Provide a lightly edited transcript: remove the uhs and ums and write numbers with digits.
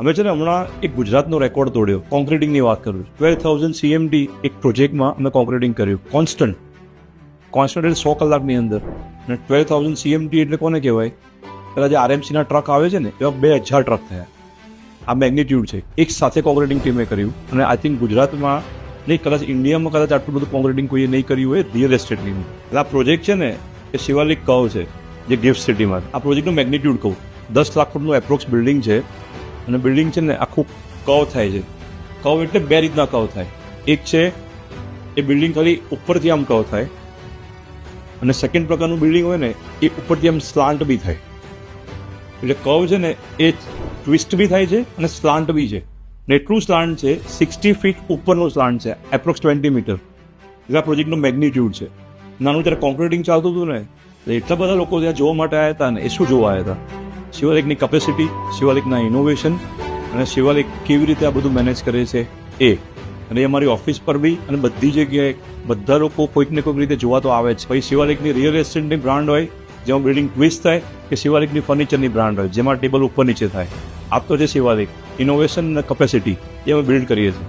અમે છે ને હમણાં એક ગુજરાતનો રેકોર્ડ તોડ્યો. કોન્ક્રીટિંગની વાત કરું. 12,000 CMD એક પ્રોજેક્ટમાં અમે કોન્ક્રીટિંગ કર્યું. કોન્સ્ટન્ટ એટલે 100 કલાકની અંદર. અને 12,000 CMD એટલે કોને કહેવાય? પેલા જે RMCના ટ્રક આવે છે ને એવા 2,000 ટ્રક થયા. આ મેગ્નિટ્યુડ છે. એક સાથે કોન્ક્રીટિંગ ટીમે કર્યું. અને આઈ થિંક ગુજરાતમાં નહીં, કદાચ ઇન્ડિયામાં કદાચ આટલું બધું કોન્ક્રીટિંગ કોઈએ નહીં કર્યું હોય રિયલ એસ્ટેટની. એટલે આ પ્રોજેક્ટ છે ને એ શિવાલિક કર્વ છે જે ગિફ્ટ સિટીમાં. આ પ્રોજેક્ટનું મેગ્નિટ્યુડ કહું, 10 લાખ ફૂટનું એપ્રોક્સ બિલ્ડિંગ છે. અને બિલ્ડિંગ છે ને આખું કર્વ થાય છે. કર્વ એટલે બે રીતના કર્વ થાય. એક છે એ બિલ્ડિંગ ખાલી ઉપરથી આમ કર્વ થાય, અને સેકન્ડ પ્રકારનું બિલ્ડિંગ હોય ને એ ઉપરથી આમ સ્લાન્ટ બી થાય. એટલે કર્વ છે ને એ ટ્વિસ્ટ બી થાય છે અને સ્લાન્ટ બી છે. ને એટલું સ્લાન્ટ છે, 60 ફીટ ઉપરનું સ્લાન્ટ છે, એપ્રોક્સ 20 મીટર. એટલે આ પ્રોજેક્ટનું મેગ્નિટ્યુડ છે. નાનું જ્યારે કોન્ક્રીટિંગ ચાલતું હતું ને એટલા બધા લોકો ત્યાં જોવા માટે આવ્યા હતા. ને એ શું જોવા આવ્યા હતા? શિવાલિકની કેપેસિટી, શિવાલિકના ઇનોવેશન અને શિવાલિક કેવી રીતે આ બધું મેનેજ કરે છે એ. અને એ અમારી ઓફિસ પર બી અને બધી જગ્યાએ બધા લોકો કોઈક ને કોઈક રીતે જોવા તો આવે જ. પછી શિવાલિકની રિયલ એસ્ટેટની બ્રાન્ડ હોય જેમાં બિલ્ડિંગ ટ્વિસ્ટ થાય, કે શિવાલિકની ફર્નિચરની બ્રાન્ડ હોય જેમાં ટેબલ ઉપર નીચે થાય. આ તો છે શિવાલિક ઇનોવેશન અને કેપેસિટી એ અમે બિલ્ડ કરીએ છીએ.